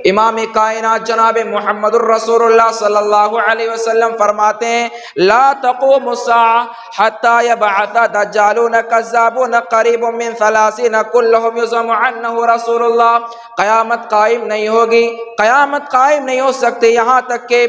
امام کائنات جناب محمد الرسول اللہ صلی اللہ علیہ وسلم فرماتے ہیں لا تقوم الساعة حتى يبعث دجالون كذابون قریب من 30 كلهم يزعم عنه رسول اللہ. قیامت قائم نہیں ہوگی، قیامت قائم نہیں ہو سکتی یہاں تک کہ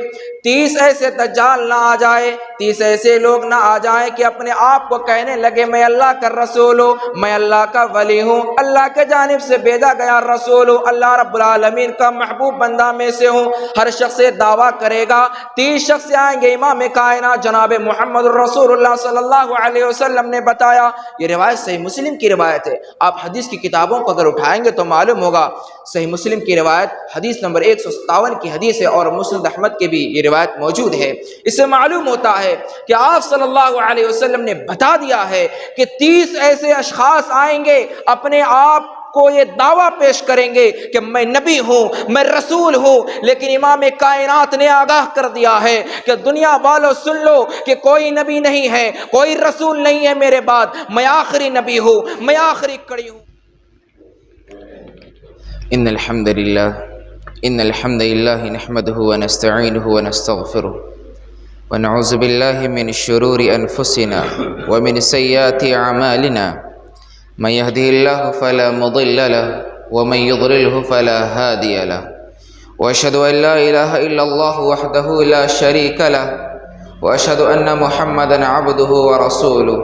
30 ایسے دجال نہ آ جائے، 30 ایسے لوگ نہ آ جائیں کہ اپنے آپ کو کہنے لگے میں اللہ کا رسول ہوں، میں اللہ کا ولی ہوں، اللہ کے جانب سے بھیجا گیا رسول ہوں، اللہ رب العالمین کا محبوب بندہ میں سے ہوں. ہر شخص دعویٰ کرے گا. 30 شخص آئیں گے. امام کائنات جناب محمد الرسول اللہ صلی اللہ علیہ وسلم نے بتایا. یہ روایت صحیح مسلم کی روایت ہے. آپ حدیث کی کتابوں کو اگر اٹھائیں گے تو معلوم ہوگا صحیح مسلم کی روایت حدیث نمبر 157 کی حدیث ہے، اور مسند احمد کے بھی یہ روایت موجود ہے. اس سے معلوم ہوتا ہے کہ آپ صلی اللہ علیہ وسلم نے بتا دیا ہے کہ 30 ایسے اشخاص آئیں گے، اپنے آپ کو یہ دعویٰ پیش کریں گے کہ میں نبی ہوں، میں رسول ہوں، لیکن امام کائنات نے آگاہ کر دیا ہے کہ دنیا والوں سن لو کہ کوئی نبی نہیں ہے، کوئی رسول نہیں ہے میرے بعد، میں آخری نبی ہوں، میں آخری کڑی ہوں. ان الحمد لله نحمده ونستعينه ونستغفره ونعوذ بالله من شرور انفسنا ومن سيئات اعمالنا. من يهده الله فلا مضل له ومن يضلله فلا هادي له، واشهد ان لا اله الا الله وحده لا شريك له، واشهد ان محمدا عبده ورسوله.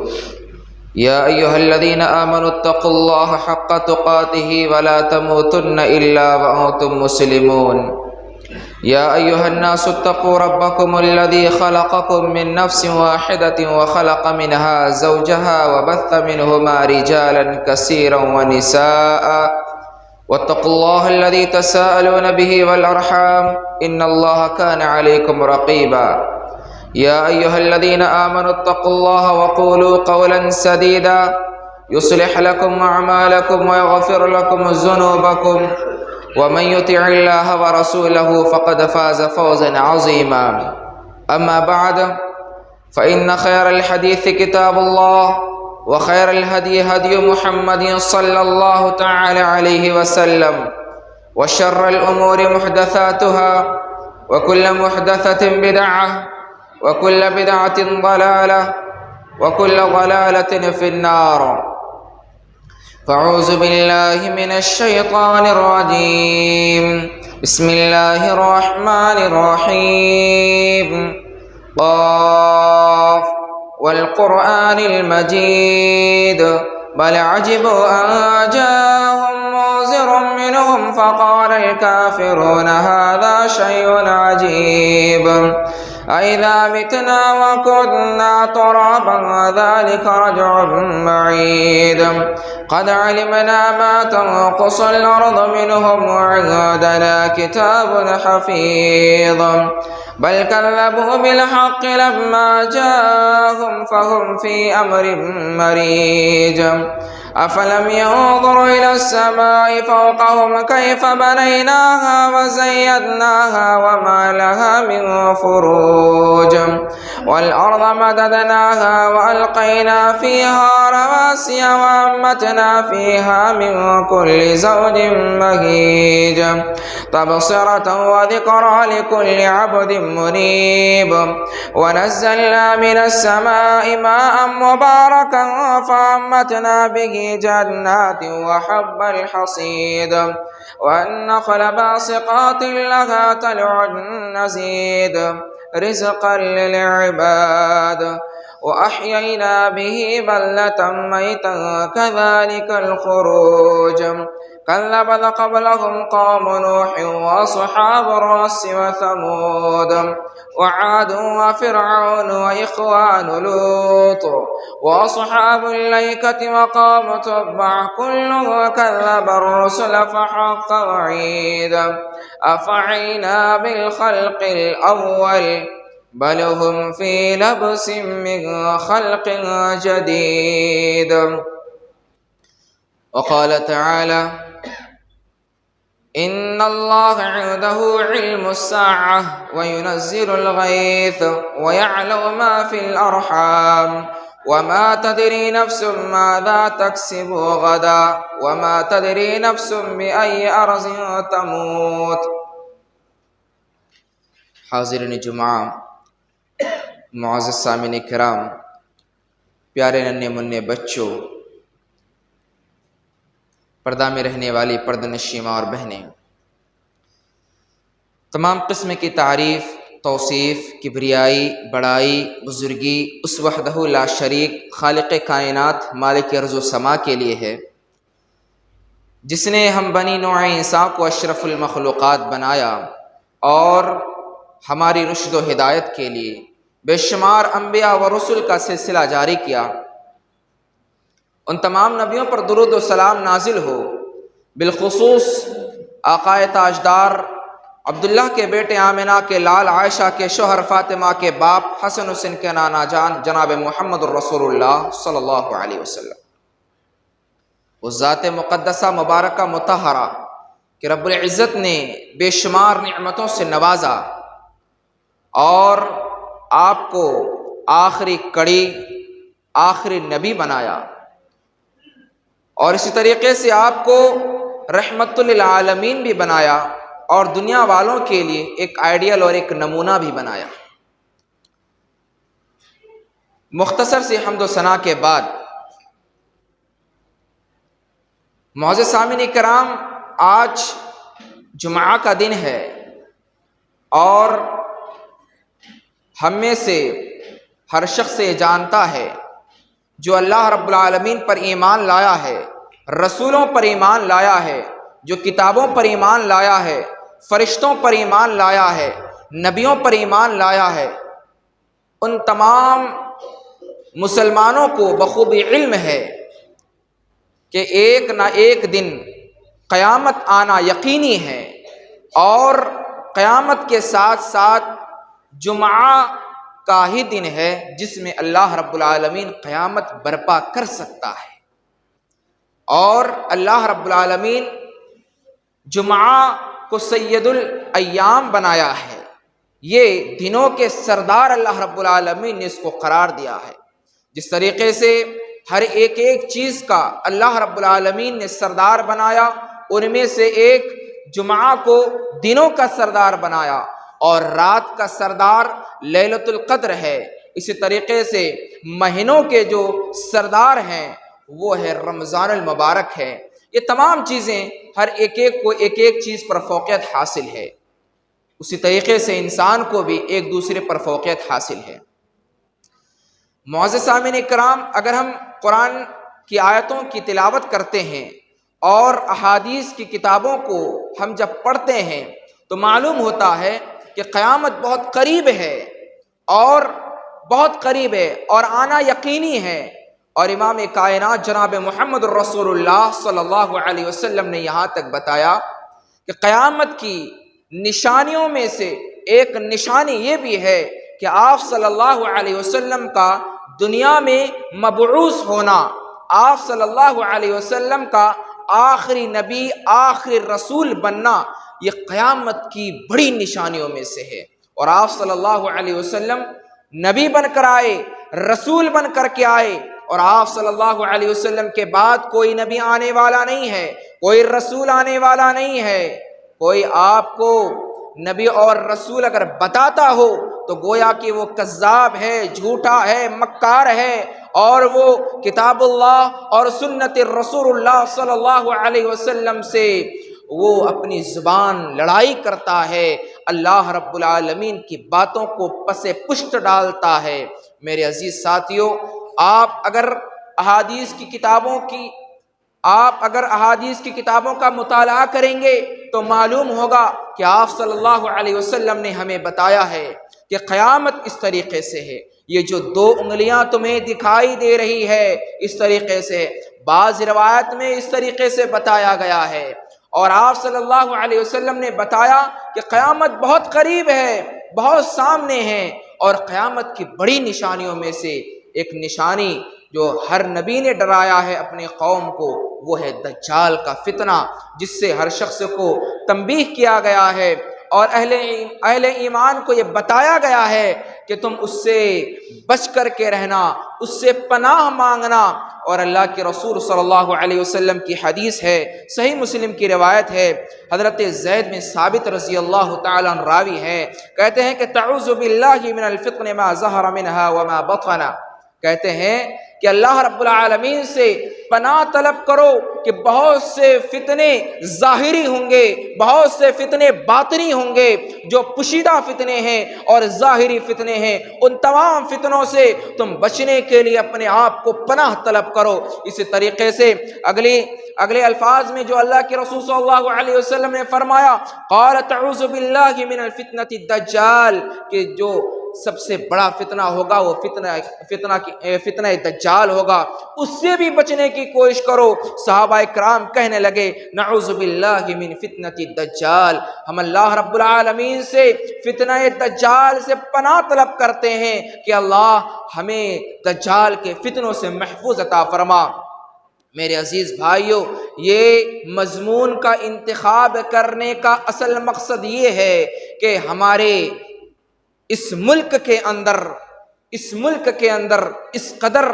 يا ايها الذين امنوا اتقوا الله حق تقاته ولا تموتن الا وانتم مسلمون. يا ايها الناس اتقوا ربكم الذي خلقكم من نفس واحدة وخلق منها زوجها وبث منهما رجالا كثيرا ونساء، واتقوا الله الذي تساءلون به والارحام ان الله كان عليكم رقيبا. يا ايها الذين امنوا اتقوا الله وقولوا قولا سديدا يصلح لكم اعمالكم ويغفر لكم ذنوبكم، ومن يطع الله ورسوله فقد فاز فوزا عظيما. اما بعد فان خير الحديث كتاب الله، وخير الهدي هدي محمد صلى الله تعالى عليه وسلم، وشر الامور محدثاتها، وكل محدثة بدعة، وكل بدعة ضلالة، وكل ضلالة في النار. فاعوذ بالله من الشيطان الرجيم. بسم الله الرحمن الرحيم. قاف والقرآن المجيد بل عجبوا أن جاءهم منذر منهم فقال الكافرون هذا شيء عجيب أإذا متنا وكنا ترابا ذلك رجع بعيد قد علمنا ما تنقص الأرض منهم وعندنا كتاب حفيظ بل كذبوا بالحق لما جاءهم فهم في أمر مريج أفلم ينظروا إلى السماء فوقهم كيف بنيناها وزيناها وما لها من فروج والأرض مددناها وألقينا فيها رواسي وأنبتنا فيها من كل زوج بهيج تبصرة وذكرى لكل عبد منيب ونزلنا من السماء ماء مباركا فأنبتنا به جنات وحب الحصيد والنخل باسقات لها طلع نضيد رزقا للعباد وأحيينا به بلدة ميتا كذلك الخروج كذب قبلهم قوم نوح وأصحاب الرس وثمود وعاد وفرعون وإخوان لوط وأصحاب الأيكة وقوم تبع كل كذب الرسل فحق وعيد أفعينا بالخلق الأول بل هم في لبس من خلق جديد. وقال تعالى إن الله عنده علم الساعة وينزل الغيث ويعلم ما في الأرحام وما تدري نفس ماذا تكسب غدا وما تدري نفس بأي أرض تموت حاضرین جمعہ، معزز سامعین کرام، پیارے ننھے منھے بچوں، پردہ میں رہنے والی پردہ نشین ماں اور بہنیں، تمام قسم کی تعریف، توصیف، کبریائی، بڑائی، بزرگی اس وحدہ لا شریک خالق کائنات مالک ارض و سما کے لیے ہے، جس نے ہم بنی نوع انسان کو اشرف المخلوقات بنایا اور ہماری رشد و ہدایت کے لیے بے شمار انبیاء و رسل کا سلسلہ جاری کیا۔ ان تمام نبیوں پر درود و سلام نازل ہو، بالخصوص آقائے تاجدار عبداللہ کے بیٹے آمنہ کے لال عائشہ کے شوہر فاطمہ کے باپ حسن حسین کے نانا جان جناب محمد الرسول اللہ صلی اللہ علیہ وسلم، اس ذات مقدسہ مبارکہ مطہرہ کہ رب العزت نے بے شمار نعمتوں سے نوازا اور آپ کو آخری کڑی، آخری نبی بنایا، اور اسی طریقے سے آپ کو رحمت للعالمین بھی بنایا اور دنیا والوں کے لیے ایک آئیڈیل اور ایک نمونہ بھی بنایا۔ مختصر سی حمد و ثنا کے بعد، معزز سامعین کرام، آج جمعہ کا دن ہے اور ہم میں سے ہر شخص یہ جانتا ہے جو اللہ رب العالمین پر ایمان لایا ہے، رسولوں پر ایمان لایا ہے، جو کتابوں پر ایمان لایا ہے، فرشتوں پر ایمان لایا ہے، نبیوں پر ایمان لایا ہے، ان تمام مسلمانوں کو بخوبی علم ہے کہ ایک نہ ایک دن قیامت آنا یقینی ہے، اور قیامت کے ساتھ ساتھ جمعہ کا ہی دن ہے جس میں اللہ رب العالمین قیامت برپا کر سکتا ہے، اور اللہ رب العالمین جمعہ کو سید الایام بنایا ہے، یہ دنوں کے سردار اللہ رب العالمین نے اس کو قرار دیا ہے۔ جس طریقے سے ہر ایک چیز کا اللہ رب العالمین نے سردار بنایا، ان میں سے ایک جمعہ کو دنوں کا سردار بنایا اور رات کا سردار لیلۃ القدر ہے۔ اسی طریقے سے مہینوں کے جو سردار ہیں وہ ہے رمضان المبارک ہے۔ یہ تمام چیزیں ہر ایک کو ایک چیز پر فوقیت حاصل ہے، اسی طریقے سے انسان کو بھی ایک دوسرے پر فوقیت حاصل ہے۔ معزز سامعین کرام، اگر ہم قرآن کی آیتوں کی تلاوت کرتے ہیں اور احادیث کی کتابوں کو ہم جب پڑھتے ہیں تو معلوم ہوتا ہے کہ قیامت بہت قریب ہے اور بہت قریب ہے اور آنا یقینی ہے، اور امام کائنات جناب محمد الرسول اللہ صلی اللہ علیہ وسلم نے یہاں تک بتایا کہ قیامت کی نشانیوں میں سے ایک نشانی یہ بھی ہے کہ آپ صلی اللہ علیہ وسلم کا دنیا میں مبعوث ہونا، آپ صلی اللہ علیہ وسلم کا آخری نبی، آخری رسول بننا، یہ قیامت کی بڑی نشانیوں میں سے ہے۔ اور آپ صلی اللہ علیہ وسلم نبی بن کر آئے، رسول بن کر کے آئے، اور آپ صلی اللہ علیہ وسلم کے بعد کوئی نبی آنے والا نہیں ہے، کوئی رسول آنے والا نہیں ہے۔ کوئی آپ کو نبی اور رسول اگر بتاتا ہو تو گویا کہ وہ کذاب ہے، جھوٹا ہے، مکار ہے، اور وہ کتاب اللہ اور سنت رسول اللہ صلی اللہ علیہ وسلم سے وہ اپنی زبان لڑائی کرتا ہے، اللہ رب العالمین کی باتوں کو پس پشت ڈالتا ہے۔ میرے عزیز ساتھیوں، آپ اگر احادیث کی کتابوں کا مطالعہ کریں گے تو معلوم ہوگا کہ آپ صلی اللہ علیہ وسلم نے ہمیں بتایا ہے کہ قیامت اس طریقے سے ہے۔ یہ جو 2 انگلیاں تمہیں دکھائی دے رہی ہے اس طریقے سے، بعض روایت میں اس طریقے سے بتایا گیا ہے، اور آپ صلی اللہ علیہ وسلم نے بتایا کہ قیامت بہت قریب ہے، بہت سامنے ہے، اور قیامت کی بڑی نشانیوں میں سے ایک نشانی جو ہر نبی نے ڈرایا ہے اپنے قوم کو، وہ ہے دجال کا فتنہ، جس سے ہر شخص کو تنبیہ کیا گیا ہے، اور اہل ایمان کو یہ بتایا گیا ہے کہ تم اس سے بچ کر کے رہنا، اس سے پناہ مانگنا۔ اور اللہ کے رسول صلی اللہ علیہ وسلم کی حدیث ہے، صحیح مسلم کی روایت ہے، حضرت زید بن ثابت رضی اللہ تعالیٰ عنہ راوی ہے، کہتے ہیں کہ تعوذ باللہ من الفتن ما ظہر منها وما بطن، کہتے ہیں کہ اللہ رب العالمین سے پناہ طلب کرو کہ بہت سے فتنے ظاہری ہوں گے، بہت سے فتنے باطنی ہوں گے، جو پوشیدہ فتنے ہیں اور ظاہری فتنے ہیں، ان تمام فتنوں سے تم بچنے کے لیے اپنے آپ کو پناہ طلب کرو۔ اسی طریقے سے اگلے الفاظ میں جو اللہ کے رسول صلی اللہ علیہ وسلم نے فرمایا، قال تعوذ باللہ من الفتنة الدجال، کہ جو سب سے بڑا فتنہ ہوگا وہ فتنہ دجال ہوگا، اس سے بھی بچنے کی کوشش کرو۔ صحابہ کرام کہنے لگے نعوذ باللہ من فتنة الدجال، ہم اللہ رب العالمین سے فتنہ دجال سے پناہ طلب کرتے ہیں کہ اللہ ہمیں دجال کے فتنوں سے محفوظ عطا فرما۔ میرے عزیز بھائیوں، یہ مضمون کا انتخاب کرنے کا اصل مقصد یہ ہے کہ ہمارے اس ملک کے اندر اس قدر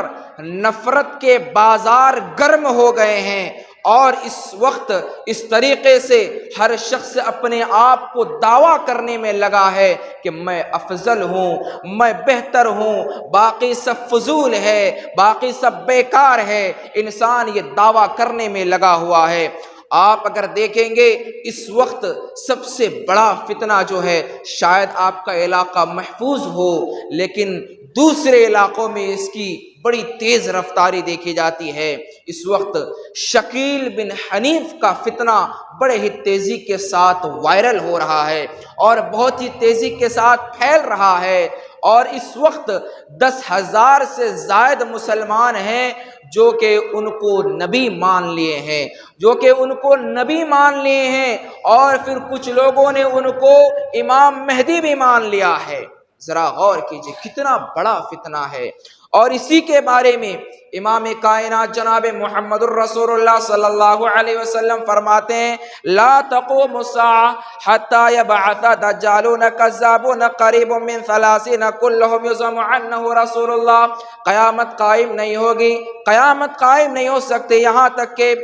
نفرت کے بازار گرم ہو گئے ہیں، اور اس وقت اس طریقے سے ہر شخص اپنے آپ کو دعویٰ کرنے میں لگا ہے کہ میں افضل ہوں، میں بہتر ہوں، باقی سب فضول ہے، باقی سب بیکار ہے، انسان یہ دعویٰ کرنے میں لگا ہوا ہے۔ آپ اگر دیکھیں گے اس وقت سب سے بڑا فتنہ جو ہے، شاید آپ کا علاقہ محفوظ ہو، لیکن دوسرے علاقوں میں اس کی بڑی تیز رفتاری دیکھی جاتی ہے۔ اس وقت شکیل بن حنیف کا فتنہ بڑے ہی تیزی کے ساتھ وائرل ہو رہا ہے اور بہت ہی تیزی کے ساتھ پھیل رہا ہے، اور اس وقت 10,000 سے زائد مسلمان ہیں جو کہ ان کو نبی مان لیے ہیں، اور پھر کچھ لوگوں نے ان کو امام مہدی بھی مان لیا ہے۔ ذرا غور کیجئے کتنا بڑا فتنہ ہے۔ اور اسی کے بارے میں امام کائنات جناب محمد الرسول اللہ صلی اللہ علیہ وسلم فرماتے ہیں لا تقوم الساعة حتى يبعث دجالون كذابون قریب من 30 كلهم يزعم عنه رسول اللہ، قیامت قائم نہیں ہوگی، قیامت قائم نہیں ہو سکتے یہاں تک کہ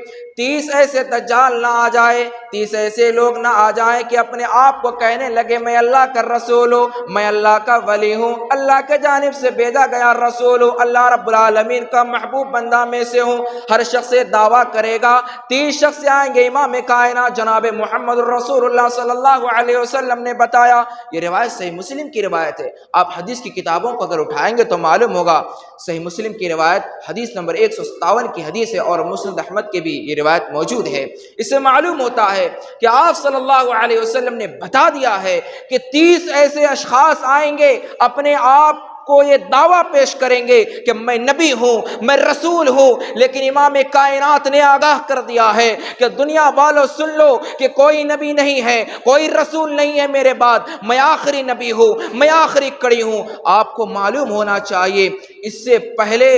30 ایسے دجال نہ آ جائے، 30 ایسے لوگ نہ آ جائیں کہ اپنے آپ کو کہنے لگے میں اللہ کا رسول ہوں، میں اللہ کا ولی ہوں، اللہ کے جانب سے بھیجا گیا رسول ہوں، اللہ رب العالمین کا محبوب بندہ میں سے ہوں۔ ہر شخص دعویٰ کرے گا، 30 شخص آئیں گے۔ امام کائنات جناب محمد الرسول اللہ صلی اللہ علیہ وسلم نے بتایا، یہ روایت صحیح مسلم کی روایت ہے، آپ حدیث کی کتابوں کو اگر اٹھائیں گے تو معلوم ہوگا، صحیح مسلم کی روایت حدیث نمبر 157 کی حدیث ہے، اور مسند احمد کی بھی یہ روایت موجود ہے۔ اس سے معلوم ہوتا ہے کہ آپ صلی اللہ علیہ وسلم نے بتا دیا ہے کہ 30 ایسے اشخاص آئیں گے، اپنے آپ کو یہ دعویٰ پیش کریں گے کہ میں نبی ہوں، میں رسول ہوں، لیکن امام کائنات نے آگاہ کر دیا ہے کہ دنیا والوں سن لو کہ کوئی نبی نہیں ہے، کوئی رسول نہیں ہے میرے بعد، میں آخری نبی ہوں، میں آخری کڑی ہوں۔ آپ کو معلوم ہونا چاہیے اس سے پہلے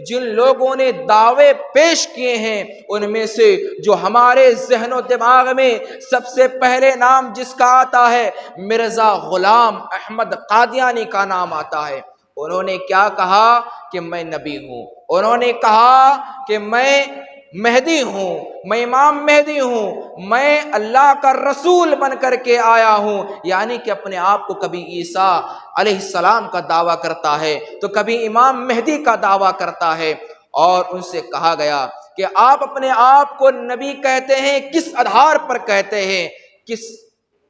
جن لوگوں نے دعوے پیش کیے ہیں ان میں سے جو ہمارے ذہن و دماغ میں سب سے پہلے نام جس کا آتا ہے مرزا غلام احمد قادیانی کا نام آتا ہے۔ انہوں نے کیا کہا کہ میں نبی ہوں، انہوں نے کہا کہ میں مہدی ہوں، میں امام مہدی ہوں، میں اللہ کا رسول بن کر کے آیا ہوں، یعنی کہ اپنے آپ کو کبھی عیسیٰ علیہ السلام کا دعویٰ کرتا ہے تو کبھی امام مہدی کا دعویٰ کرتا ہے۔ اور ان سے کہا گیا کہ آپ اپنے آپ کو نبی کہتے ہیں، کس آدھار پر کہتے ہیں، کس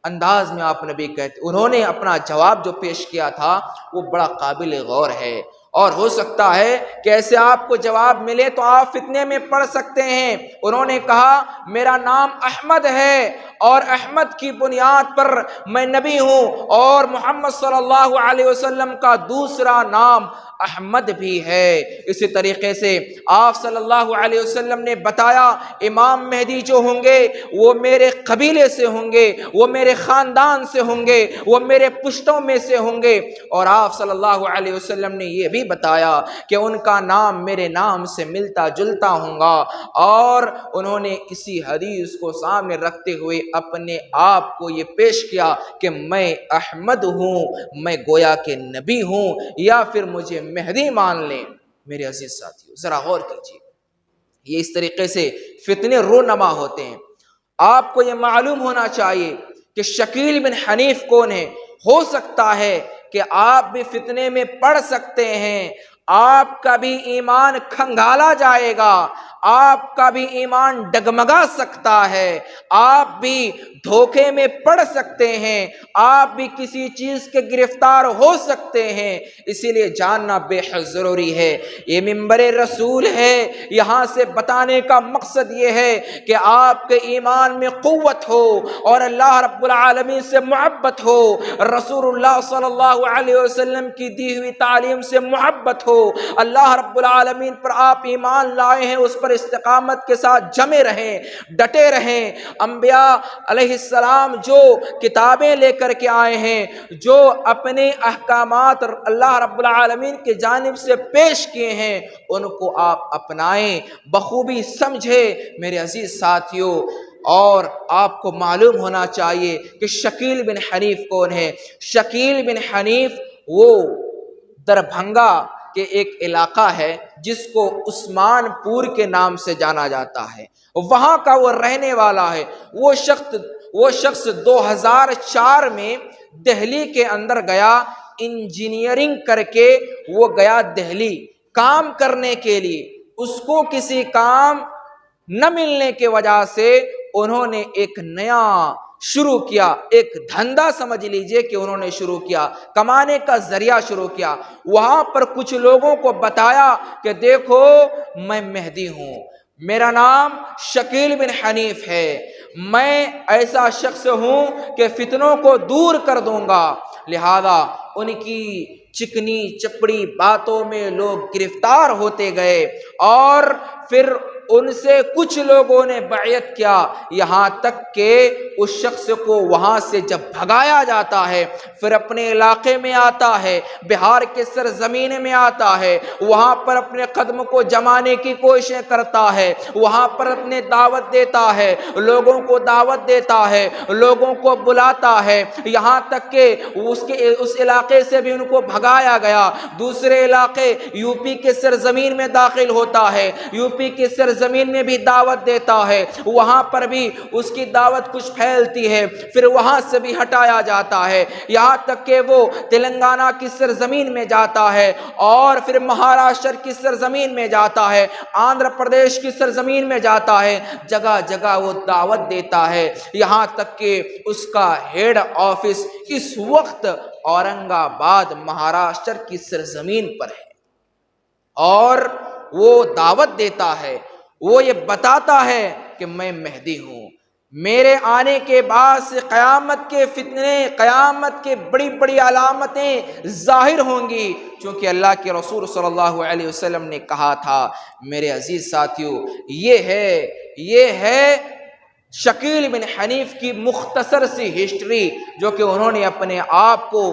انداز میں آپ نبی کہتے؟ انہوں نے اپنا جواب جو پیش کیا تھا وہ بڑا قابل غور ہے، اور ہو سکتا ہے کہ ایسے آپ کو جواب ملے تو آپ فتنے میں پڑ سکتے ہیں۔ انہوں نے کہا میرا نام احمد ہے اور احمد کی بنیاد پر میں نبی ہوں، اور محمد صلی اللہ علیہ وسلم کا دوسرا نام احمد بھی ہے۔ اسی طریقے سے آپ صلی اللہ علیہ وسلم نے بتایا امام مہدی جو ہوں گے وہ میرے قبیلے سے ہوں گے، وہ میرے خاندان سے ہوں گے، وہ میرے پشتوں میں سے ہوں گے، اور آپ صلی اللہ علیہ وسلم نے یہ بھی بتایا کہ ان کا نام میرے نام سے ملتا جلتا ہوں گا۔ اور انہوں نے اسی حدیث کو سامنے رکھتے ہوئے اپنے آپ کو یہ پیش کیا کہ میں احمد ہوں، میں گویا کہ نبی ہوں، یا پھر مجھے مہدی مان لیں۔ میرے عزیز ساتھیو ذرا غور کیجیے، یہ اس طریقے سے فتنے رونما ہوتے ہیں۔ آپ کو یہ معلوم ہونا چاہیے کہ شکیل بن حنیف کون ہے۔ ہو سکتا ہے کہ آپ بھی فتنے میں پڑ سکتے ہیں، آپ کا بھی ایمان کھنگالا جائے گا، آپ کا بھی ایمان ڈگمگا سکتا ہے، آپ بھی دھوکے میں پڑ سکتے ہیں، آپ بھی کسی چیز کے گرفتار ہو سکتے ہیں۔ اسی لیے جاننا بے حد ضروری ہے۔ یہ منبر رسول ہے، یہاں سے بتانے کا مقصد یہ ہے کہ آپ کے ایمان میں قوت ہو اور اللہ رب العالمین سے محبت ہو، رسول اللہ صلی اللہ علیہ وسلم کی دی ہوئی تعلیم سے محبت ہو، اللہ رب العالمین پر آپ ایمان لائے ہیں، اس پر استقامت کے ساتھ جمے رہیں، ڈٹے رہیں۔ انبیاء علیہ السلام جو کتابیں لے کر کے آئے ہیں، جو اپنے احکامات اللہ رب العالمین کی جانب سے پیش کیے ہیں، ان کو آپ اپنائیں، بخوبی سمجھے میرے عزیز ساتھیوں۔ اور آپ کو معلوم ہونا چاہیے کہ شکیل بن حنیف کون ہے۔ شکیل بن حنیف وہ دربھنگا کہ ایک علاقہ ہے جس کو عثمان پور کے نام سے جانا جاتا ہے، وہاں کا وہ رہنے والا ہے۔ وہ شخص 2004 میں دہلی کے اندر گیا، انجینئرنگ کر کے وہ گیا دہلی کام کرنے کے لیے۔ اس کو کسی کام نہ ملنے کی وجہ سے انہوں نے ایک نیا شروع کیا، ایک دھندا سمجھ لیجئے کہ انہوں نے شروع کیا، کمانے کا ذریعہ شروع کیا۔ وہاں پر کچھ لوگوں کو بتایا کہ دیکھو میں مہدی ہوں، میرا نام شکیل بن حنیف ہے، میں ایسا شخص ہوں کہ فتنوں کو دور کر دوں گا۔ لہذا ان کی چکنی چپڑی باتوں میں لوگ گرفتار ہوتے گئے اور پھر ان سے کچھ لوگوں نے بیعت کیا، یہاں تک کہ اس شخص کو وہاں سے جب بھگایا جاتا ہے پھر اپنے علاقے میں آتا ہے، بہار کے سرزمین میں آتا ہے، وہاں پر اپنے قدم کو جمانے کی کوششیں کرتا ہے، وہاں پر اپنے دعوت دیتا ہے، لوگوں کو دعوت دیتا ہے، لوگوں کو بلاتا ہے، یہاں تک کہ اس علاقے سے بھی ان کو بھگایا گیا، دوسرے علاقے یو پی کے سرزمین میں داخل ہوتا ہے، یو پی کی سرزمین میں بھی دعوت دیتا ہے، وہاں پر بھی اس کی دعوت کچھ پھیلتی ہے، پھر وہاں سے بھی ہٹایا جاتا ہے، یہاں تک کہ وہ تلنگانہ کی سرزمین میں جاتا ہے اور پھر مہاراشٹر کی سرزمین میں جاتا ہے، آندھرا پردیش کی سرزمین میں جاتا ہے، جگہ جگہ وہ دعوت دیتا ہے، یہاں تک کہ اس کا ہیڈ آفس اس وقت اورنگ آباد مہاراشٹر کی سرزمین پر ہے۔ اور وہ دعوت دیتا ہے، وہ یہ بتاتا ہے کہ میں مہدی ہوں، میرے آنے کے بعد سے قیامت کے فتنے، قیامت کے بڑی بڑی علامتیں ظاہر ہوں گی، چونکہ اللہ کے رسول صلی اللہ علیہ وسلم نے کہا تھا۔ میرے عزیز ساتھیوں، یہ ہے شکیل بن حنیف کی مختصر سی ہسٹری، جو کہ انہوں نے اپنے آپ کو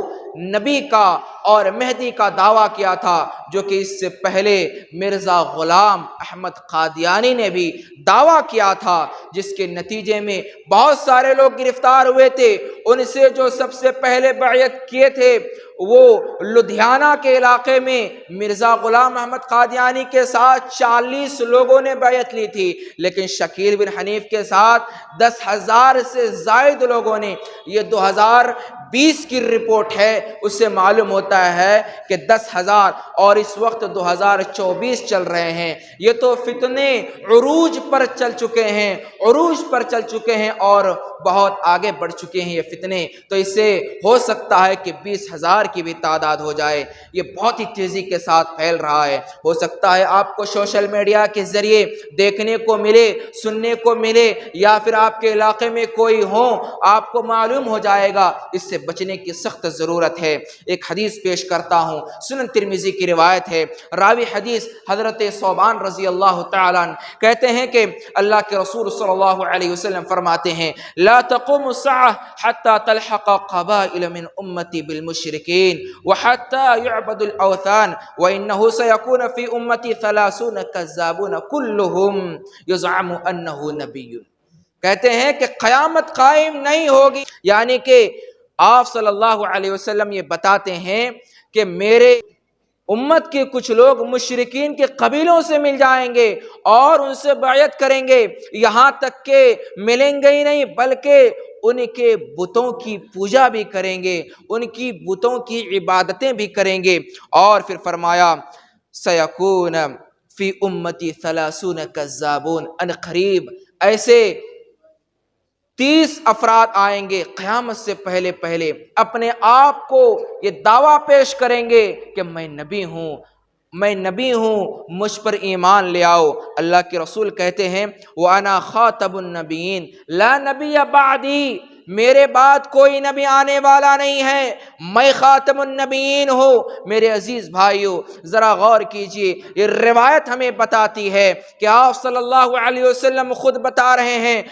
نبی کا اور مہدی کا دعویٰ کیا تھا، جو کہ اس سے پہلے مرزا غلام احمد قادیانی نے بھی دعویٰ کیا تھا، جس کے نتیجے میں بہت سارے لوگ گرفتار ہوئے تھے۔ ان سے جو سب سے پہلے بیعت کیے تھے وہ لدھیانہ کے علاقے میں مرزا غلام احمد قادیانی کے ساتھ 40 لوگوں نے بیعت لی تھی، لیکن شکیل بن حنیف کے ساتھ 10,000 سے زائد لوگوں نے۔ یہ 2020 کی رپورٹ ہے، اس سے معلوم ہوتا ہے کہ 10,000، اور اس وقت 2024 چل رہے ہیں۔ یہ تو فتنے عروج پر چل چکے ہیں اور بہت آگے بڑھ چکے ہیں یہ فتنے، تو اس سے ہو سکتا ہے کہ 20,000 کی بھی تعداد ہو جائے۔ یہ بہت ہی تیزی کے ساتھ پھیل رہا ہے۔ ہو سکتا ہے آپ کو سوشل میڈیا کے ذریعے دیکھنے کو ملے، سننے کو ملے، یا پھر آپ کے علاقے میں کوئی ہو، آپ کو معلوم ہو جائے گا۔ اس سے بچنے کی سخت ضرورت ہے۔ ایک حدیث پیش کرتا ہوں، سنن ترمذی کی روایت ہے، راوی حدیث حضرت ثوبان رضی اللہ تعالیٰ عنہ کہتے ہیں کہ اللہ کے رسول صلی اللہ علیہ وسلم فرماتے ہیں، لا تقوم الساعة حتى تلحق قبائل من امتی بالمشرکین وحتى يعبد الاوثان وانه سيكون في امتی 30 كذابون كلهم يزعم انه نبی۔ کہتے ہیں کہ قیامت قائم نہیں ہوگی، یعنی کہ آپ صلی اللہ علیہ وسلم یہ بتاتے ہیں کہ میرے امت کے کچھ لوگ مشرکین کے قبیلوں سے مل جائیں گے اور ان سے بیعت کریں گے، یہاں تک کہ ملیں گے ہی نہیں بلکہ ان کے بتوں کی پوجا بھی کریں گے، ان کی بتوں کی عبادتیں بھی کریں گے۔ اور پھر فرمایا سیکون فی امتی 30 کذابون، ان قریب ایسے 30 افراد آئیں گے قیامت سے پہلے پہلے اپنے آپ کو یہ دعویٰ پیش کریں گے کہ میں نبی ہوں، میں نبی ہوں، مجھ پر ایمان لے آؤ۔ اللہ کے رسول کہتے ہیں وَأَنَا خَاتَمُ النَّبِيِّينَ لَا نَبِيَّ بَعْدِي، میرے بعد کوئی نبی آنے والا نہیں ہے، میں خاتم النبیین ہوں۔ میرے عزیز بھائیو ذرا غور کیجئے، یہ روایت ہمیں بتاتی ہے کہ آپ صلی اللہ علیہ وسلم خود بتا رہے ہیں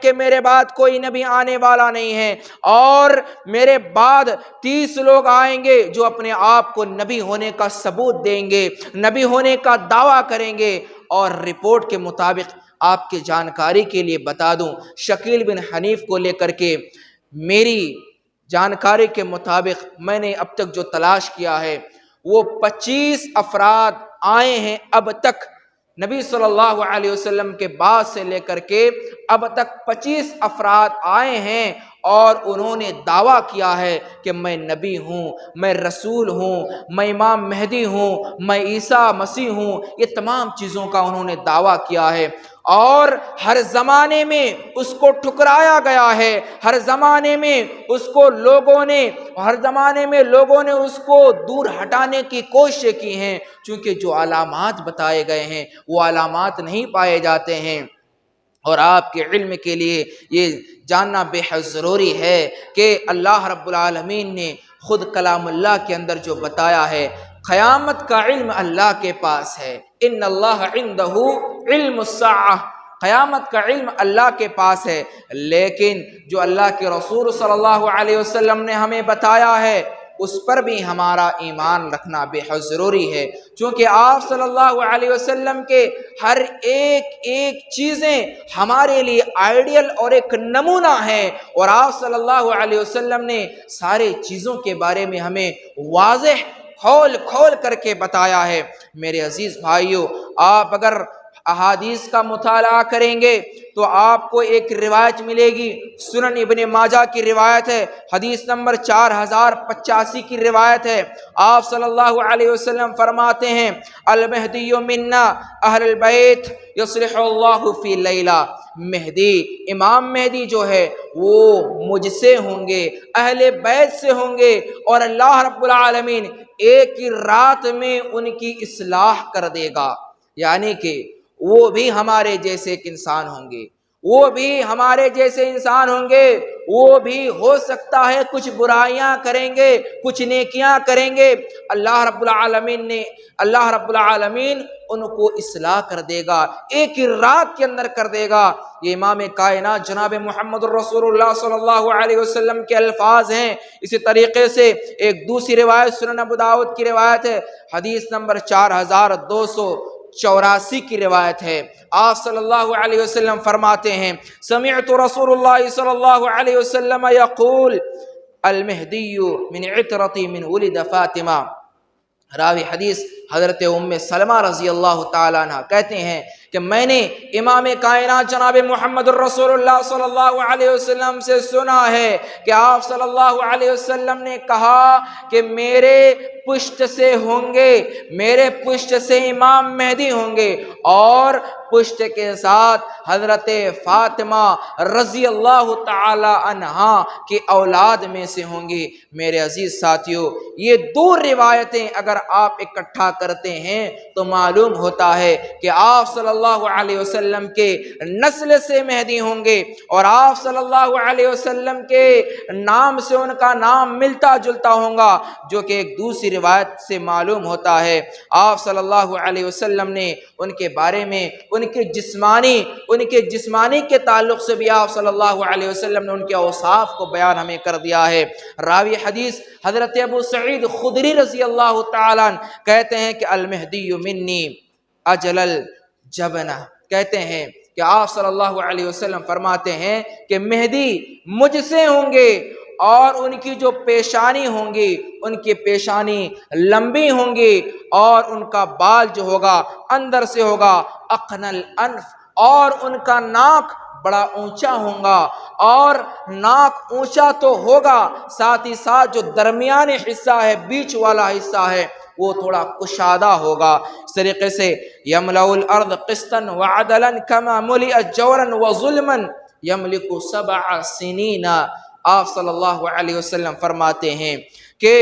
کہ میرے بعد کوئی نبی آنے والا نہیں ہے، اور میرے بعد 30 لوگ آئیں گے جو اپنے آپ کو نبی ہونے کا ثبوت دیں گے، نبی ہونے کا دعویٰ کریں گے۔ اور رپورٹ کے مطابق آپ کی جانکاری کے لیے بتا دوں، شکیل بن حنیف کو لے کر کے میری جانکاری کے مطابق میں نے اب تک جو تلاش کیا ہے وہ 25 افراد آئے ہیں اب تک، نبی صلی اللہ علیہ وسلم کے بعد سے لے کر کے اب تک 25 افراد آئے ہیں اور انہوں نے دعویٰ کیا ہے کہ میں نبی ہوں، میں رسول ہوں، میں امام مہدی ہوں، میں عیسیٰ مسیح ہوں۔ یہ تمام چیزوں کا انہوں نے دعویٰ کیا ہے، اور ہر زمانے میں اس کو ٹھکرایا گیا ہے، ہر زمانے میں اس کو لوگوں نے اس کو دور ہٹانے کی کوششیں کی ہیں، چونکہ جو علامات بتائے گئے ہیں وہ علامات نہیں پائے جاتے ہیں۔ اور آپ کے علم کے لیے یہ جاننا بے حد ضروری ہے کہ اللہ رب العالمین نے خود کلام اللہ کے اندر جو بتایا ہے، قیامت کا علم اللہ کے پاس ہے، ان اللہ عندہ علم الساعہ، قیامت کا علم اللہ کے پاس ہے، لیکن جو اللہ کے رسول صلی اللہ علیہ وسلم نے ہمیں بتایا ہے اس پر بھی ہمارا ایمان رکھنا بے حد ضروری ہے، چونکہ آپ صلی اللہ علیہ وسلم کے ہر ایک چیزیں ہمارے لیے آئیڈیل اور ایک نمونہ ہے، اور آپ صلی اللہ علیہ وسلم نے سارے چیزوں کے بارے میں ہمیں واضح کھول کر کے بتایا ہے۔ میرے عزیز بھائیو، آپ اگر احادیث کا مطالعہ کریں گے تو آپ کو ایک روایت ملے گی، سنن ابن ماجہ کی روایت ہے، حدیث نمبر 4085 کی روایت ہے۔ آپ صلی اللہ علیہ وسلم فرماتے ہیں المہدی منا اہل البیت یصلح اللہ فی لیلہ، مہدی، امام مہدی جو ہے وہ مجھ سے ہوں گے، اہل بیت سے ہوں گے، اور اللہ رب العالمین ایک ہی رات میں ان کی اصلاح کر دے گا، یعنی کہ وہ بھی ہمارے جیسے ایک انسان ہوں گے، وہ بھی ہمارے جیسے انسان ہوں گے، وہ بھی ہو سکتا ہے کچھ برائیاں کریں گے، کچھ نیکیاں کریں گے، اللہ رب العالمین ان کو اصلاح کر دے گا، ایک ہی رات کے اندر کر دے گا۔ یہ امام کائنات جناب محمد الرسول اللہ صلی اللہ علیہ وسلم کے الفاظ ہیں۔ اسی طریقے سے ایک دوسری روایت سنن ابو داؤد کی روایت ہے، حدیث نمبر 4284 کی روایت ہے۔ آپ صلی اللہ علیہ وسلم فرماتے ہیں سمعت رسول اللہ صلی اللہ علیہ وسلم یقول المہدی من عطرتی من ولد فاطمہ، راوی حدیث حضرت ام سلمہ رضی اللہ تعالیٰ عنہ کہتے ہیں کہ میں نے امام کائنات جناب محمد الرسول اللہ صلی اللہ علیہ وسلم سے سنا ہے کہ آپ صلی اللہ علیہ وسلم نے کہا کہ میرے پشت سے ہوں گے، میرے پشت سے امام مہدی ہوں گے، اور پشت کے ساتھ حضرت فاطمہ رضی اللہ تعالی عنہا کی اولاد میں سے ہوں گے۔ میرے عزیز ساتھیو، یہ دو روایتیں اگر آپ اکٹھا کرتے ہیں تو معلوم ہوتا ہے کہ آپ صلی اللہ علیہ وسلم کے نسل سے مہدی ہوں گے، اور آپ صلی اللہ علیہ وسلم کے نام سے ان کا نام ملتا جلتا ہوگا، جو کہ ایک دوسری روایت سے معلوم ہوتا ہے۔ آپ صلی اللہ علیہ وسلم نے ان کے بارے میں ان کے جسمانی کے تعلق سے بھی آپ صلی اللہ علیہ وسلم نے ان کے اوصاف کو بیان ہمیں کر دیا ہے۔ راوی حدیث حضرت ابو سعید خدری رضی اللہ تعالیٰ عنہ کہتے ہیں کہ المہدی منی اجل الجبنہ، کہتے ہیں کہ آپ صلی اللہ علیہ وسلم فرماتے ہیں کہ مہدی مجھ سے ہوں گے اور ان کی جو پیشانی ہوں گی ان کی پیشانی لمبی ہوں گی اور ان کا بال جو ہوگا اندر سے ہوگا اقن الانف، اور ان کا ناک بڑا اونچا ہوگا، اور ناک اونچا تو ہوگا ساتھ ہی ساتھ جو درمیانی حصہ ہے بیچ والا حصہ ہے وہ تھوڑا کشادہ ہوگا۔ اس طریقے سے یملأ الارض قسطا وعدلا کما ملئت جورا وظلما یملک 7 سنین۔ آپ صلی اللہ علیہ وسلم فرماتے ہیں کہ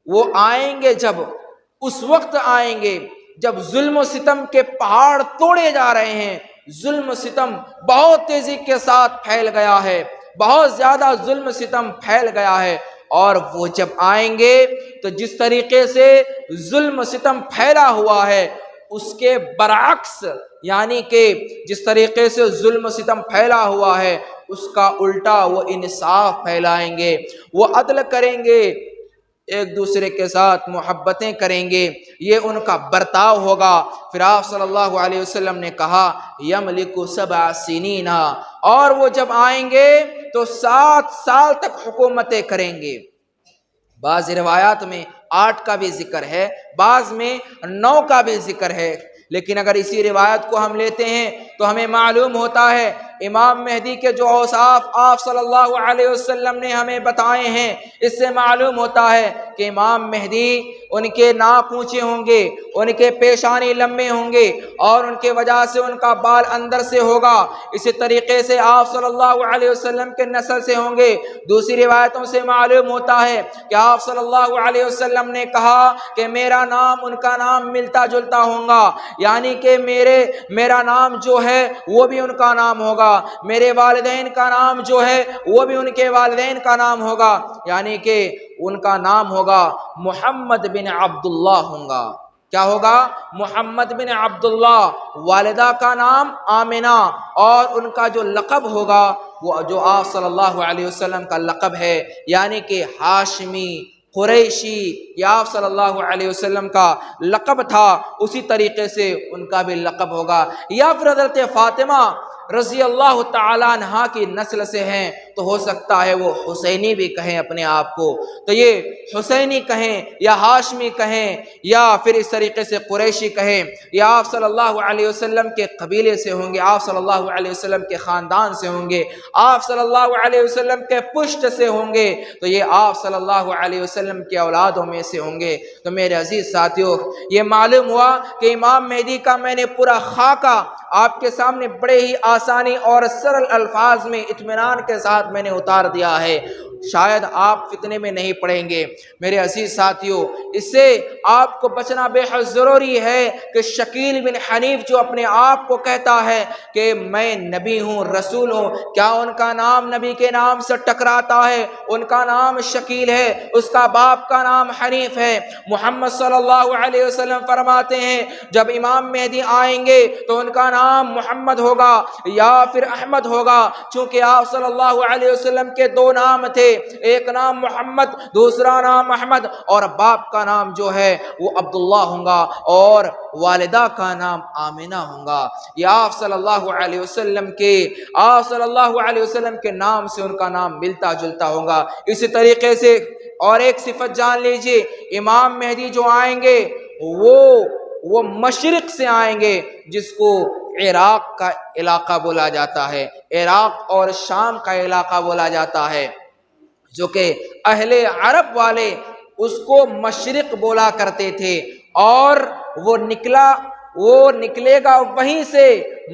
وہ آئیں گے، جب اس وقت آئیں گے جب ظلم و ستم کے پہاڑ توڑے جا رہے ہیں، ظلم و ستم بہت تیزی کے ساتھ پھیل گیا ہے، بہت زیادہ ظلم و ستم پھیل گیا ہے، اور وہ جب آئیں گے تو جس طریقے سے ظلم و ستم پھیلا ہوا ہے اس کے برعکس، یعنی کہ جس طریقے سے ظلم و ستم پھیلا ہوا ہے اس کا الٹا وہ انصاف پھیلائیں گے، وہ عدل کریں گے، ایک دوسرے کے ساتھ محبتیں کریں گے، یہ ان کا برتاؤ ہوگا۔ پھر آپ صلی اللہ علیہ وسلم نے کہا یملک 7 سنین، اور وہ جب آئیں گے تو 7 سال تک حکومتیں کریں گے۔ بعض روایات میں 8 کا بھی ذکر ہے، بعض میں 9 کا بھی ذکر ہے، لیکن اگر اسی روایت کو ہم لیتے ہیں تو ہمیں معلوم ہوتا ہے امام مہدی کے جو اوصاف آپ صلی اللہ علیہ وسلم نے ہمیں بتائے ہیں، اس سے معلوم ہوتا ہے کہ امام مہدی ان کے ناک اونچے ہوں گے، ان کے پیشانی لمبے ہوں گے، اور ان کے وجہ سے ان کا بال اندر سے ہوگا۔ اسی طریقے سے آپ صلی اللہ علیہ وسلم کے نسل سے ہوں گے۔ دوسری روایتوں سے معلوم ہوتا ہے کہ آپ صلی اللہ علیہ وسلم نے کہا کہ میرا نام ان کا نام ملتا جلتا ہوگا، یعنی کہ میرا نام جو ہے وہ بھی ان کا نام ہوگا، میرے والدین کا نام جو ہے وہ بھی ان کے والدین کا نام ہوگا، یعنی کہ ان کا نام ہوگا محمد بن عبداللہ ہوگا۔ کیا ہوگا؟ محمد بن عبداللہ۔ والدہ کا نام آمنہ، اور ان کا جو لقب ہوگا وہ جو آپ صلی اللہ علیہ وسلم کا لقب ہے، یعنی کہ ہاشمی قریشی، یہ آپ صلی اللہ علیہ وسلم کا لقب تھا، اسی طریقے سے ان کا بھی لقب ہوگا۔ یا پھر حضرت فاطمہ رضی اللہ تعالیٰ عنہا کی نسل سے ہیں تو ہو سکتا ہے وہ حسینی بھی کہیں اپنے آپ کو، تو یہ حسینی کہیں یا ہاشمی کہیں یا پھر اس طریقے سے قریشی کہیں، یا آپ صلی اللہ علیہ وسلم کے قبیلے سے ہوں گے، آپ صلی اللہ علیہ وسلم کے خاندان سے ہوں گے، آپ صلی اللہ علیہ وسلم کے پشت سے ہوں گے، تو یہ آپ صلی اللہ علیہ وسلم کے اولادوں میں سے ہوں گے۔ تو میرے عزیز ساتھیوں، یہ معلوم ہوا کہ امام مہدی کا میں نے پورا خاکہ آپ کے سامنے بڑے ہی آسانی اور سرل الفاظ میں اطمینان کے ساتھ میں نے اتار دیا ہے، شاید آپ فتنے میں نہیں پڑیں گے۔ میرے عزیز ساتھیوں، اس سے آپ کو بچنا بے حد ضروری ہے کہ شکیل بن حنیف جو اپنے آپ کو کہتا ہے کہ میں نبی ہوں، رسول ہوں، کیا ان کا نام نبی کے نام سے ٹکراتا ہے؟ ان کا نام شکیل ہے، اس کا باپ کا نام حنیف ہے۔ محمد صلی اللہ علیہ وسلم فرماتے ہیں جب امام مہدی آئیں گے تو ان کا نام محمد ہوگا یا پھر احمد ہوگا، چونکہ آپ صلی اللہ علیہ وسلم کے 2 نام تھے، ایک نام محمد، دوسرا نام احمد، اور باپ کا نام جو ہے وہ عبداللہ ہوگا اور والدہ کا نام آمنہ ہوگا۔ یہ آپ صلی اللہ علیہ وسلم کے نام سے ان کا نام ملتا جلتا ہوگا۔ اسی طریقے سے اور ایک صفت جان لیجئے، امام مہدی جو آئیں گے وہ مشرق سے آئیں گے، جس کو عراق کا علاقہ بولا جاتا ہے، عراق اور شام کا علاقہ بولا جاتا ہے، جو کہ اہل عرب والے اس کو مشرق بولا کرتے تھے، اور وہ نکلے گا وہیں سے،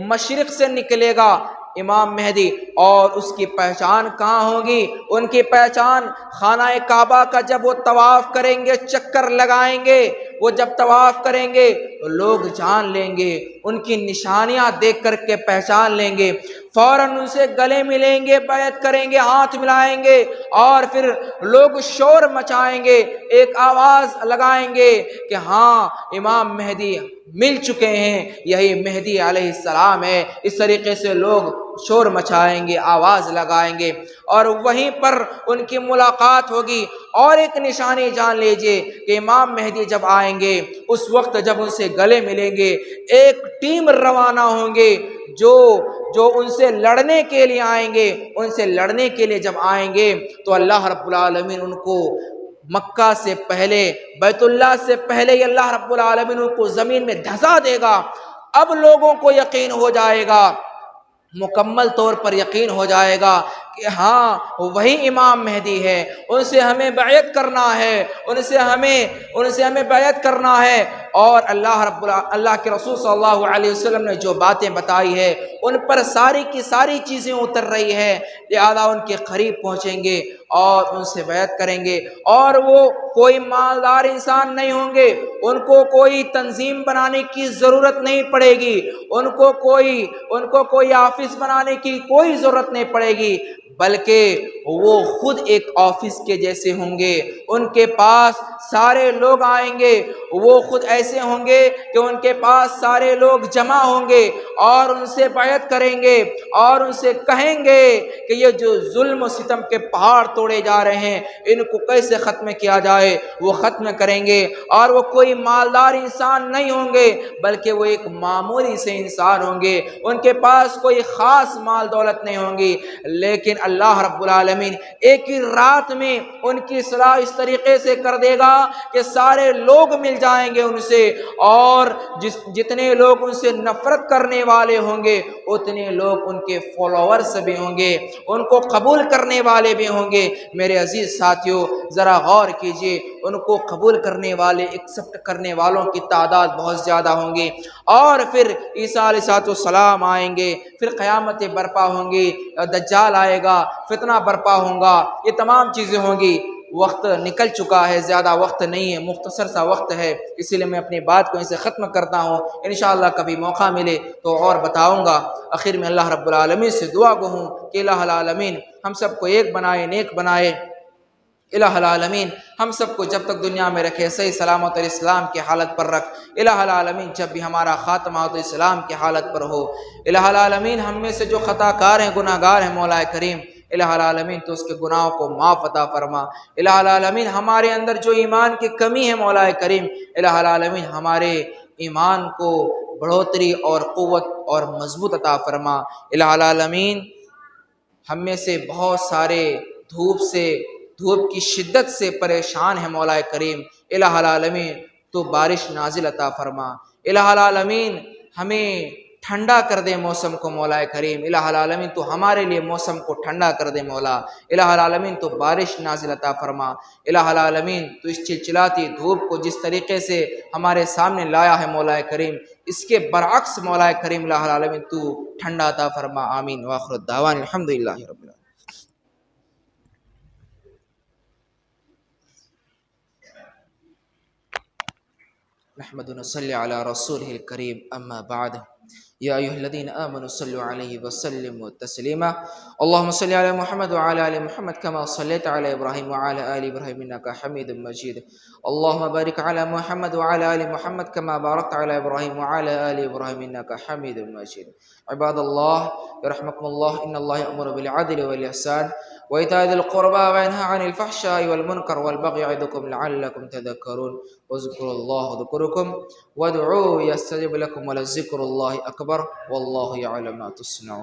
مشرق سے نکلے گا امام مہدی، اور اس کی پہچان کہاں ہوگی؟ ان کی پہچان خانہ کعبہ کا جب وہ طواف کریں گے، چکر لگائیں گے، وہ جب طواف کریں گے تو لوگ جان لیں گے، ان کی نشانیاں دیکھ کر کے پہچان لیں گے، فوراً ان سے گلے ملیں گے، بیعت کریں گے، ہاتھ ملائیں گے، اور پھر لوگ شور مچائیں گے، ایک آواز لگائیں گے کہ ہاں امام مہدی مل چکے ہیں، یہی مہدی علیہ السلام ہے۔ اس طریقے سے لوگ شور مچائیں گے، آواز لگائیں گے، اور وہیں پر ان کی ملاقات ہوگی۔ اور ایک نشانی جان لیجئے کہ امام مہدی جب آئیں گے، اس وقت جب ان سے گلے ملیں گے، ایک ٹیم روانہ ہوں گے جو جو ان سے لڑنے کے لیے آئیں گے، ان سے لڑنے کے لیے جب آئیں گے تو اللہ رب العالمین ان کو مکہ سے پہلے، بیت اللہ سے پہلے ہی اللہ رب العالمین ان کو زمین میں دھسا دے گا۔ اب لوگوں کو یقین ہو جائے گا، مکمل طور پر یقین ہو جائے گا کہ ہاں وہی امام مہدی ہے، ان سے ہمیں بیعت کرنا ہے، ان سے ہمیں بیعت کرنا ہے۔ اور اللہ کے رسول صلی اللہ علیہ وسلم نے جو باتیں بتائی ہے ان پر ساری کی ساری چیزیں اتر رہی ہے، لہذا ان کے قریب پہنچیں گے اور ان سے بیعت کریں گے۔ اور وہ کوئی مالدار انسان نہیں ہوں گے، ان کو کوئی تنظیم بنانے کی ضرورت نہیں پڑے گی، ان کو کوئی آفس بنانے کی کوئی ضرورت نہیں پڑے گی، بلکہ وہ خود ایک آفس کے جیسے ہوں گے۔ ان کے پاس سارے لوگ آئیں گے، وہ خود ایسے ہوں گے کہ ان کے پاس سارے لوگ جمع ہوں گے اور ان سے بیعت کریں گے اور ان سے کہیں گے کہ یہ جو ظلم و ستم کے پہاڑ توڑے جا رہے ہیں ان کو کیسے ختم کیا جائے، وہ ختم کریں گے۔ اور وہ کوئی مالدار انسان نہیں ہوں گے، بلکہ وہ ایک معمولی سے انسان ہوں گے، ان کے پاس کوئی خاص مال دولت نہیں ہوں گی، لیکن اللہ رب العالمین ایک ہی رات میں ان کی اصلاح اس طریقے سے کر دے گا کہ سارے لوگ مل جائیں گے ان سے، اور جتنے لوگ ان سے نفرت کرنے والے ہوں گے اتنے لوگ ان کے فالوورز بھی ہوں گے، ان کو قبول کرنے والے بھی ہوں گے۔ میرے عزیز ساتھیوں ذرا غور کیجئے، ان کو قبول کرنے والے، ایکسپٹ کرنے والوں کی تعداد بہت زیادہ ہوں گی، اور پھر عیسیٰ علیہ السلام آئیں گے، پھر قیامتیں برپا ہوں گی، دجال آئے گا، فتنہ برپا ہوگا، یہ تمام چیزیں ہوں گی۔ وقت نکل چکا ہے، زیادہ وقت نہیں ہے، مختصر سا وقت ہے، اسی لیے میں اپنی بات کو اسے ختم کرتا ہوں۔ انشاءاللہ کبھی موقع ملے تو اور بتاؤں گا۔ آخر میں اللہ رب العالمین سے دعا گو ہوں کہ الہ العالمین ہم سب کو ایک بنائے، نیک بنائے۔ الہ العالمین ہم سب کو جب تک دنیا میں رکھے صحیح سلامت اور اسلام کی حالت پر رکھ۔ الہ العالمین جب بھی ہمارا خاتمہ ہو تو اسلام کی حالت پر ہو۔ الہ العالمین ہم میں سے جو خطا کار ہیں، گناہ گار ہیں، مولا کریم الہ العالمین تو اس کے گناہوں کو معاف عطا فرما۔ الہ العالمین ہمارے اندر جو ایمان کی کمی ہے مولا کریم الہ العالمین ہمارے ایمان کو بڑھوتری اور قوت اور مضبوط عطا فرما۔ الہ العالمین ہم میں سے بہت سارے دھوپ کی شدت سے پریشان ہیں مولا کریم الہ العالمین تو بارش نازل عطا فرما۔ الہ العالمین ہمیں ٹھنڈا کر دے موسم کو مولا کریم الہ العالمین تو ہمارے لیے موسم کو ٹھنڈا کر دے مولا الہ العالمین تو بارش نازل عطا فرما۔ الہ العالمین تو اس چلچلاتی دھوپ کو جس طریقے سے ہمارے سامنے لایا ہے مولا کریم اس کے برعکس مولا کریم الہ العالمین تو ٹھنڈا عطا فرما۔ آمین وآخر الدعوان الحمدللہ رب العالمین۔ نحمد ونصلي على رسوله الكريم أما بعد يا أيها الذين آمنوا صلوا عليه وسلموا تسليما اللهم صل على محمد وعلى آل محمد كما صليت على إبراهيم وعلى آل إبراهيم إنك حميد مجيد اللهم بارك على محمد وعلى آل محمد كما باركت على إبراهيم وعلى آل إبراهيم إنك حميد مجيد عباد الله يرحمكم الله إن الله يأمر بالعدل والإحسان وإيتاء ذي القربى وينهى عن الفحشاء والمنكر والبغي يعظكم لعلكم تذكرون واذكروا الله يذكركم وادعوه يستجب لكم ولذكر الله أكبر والله يعلم ما تصنعون۔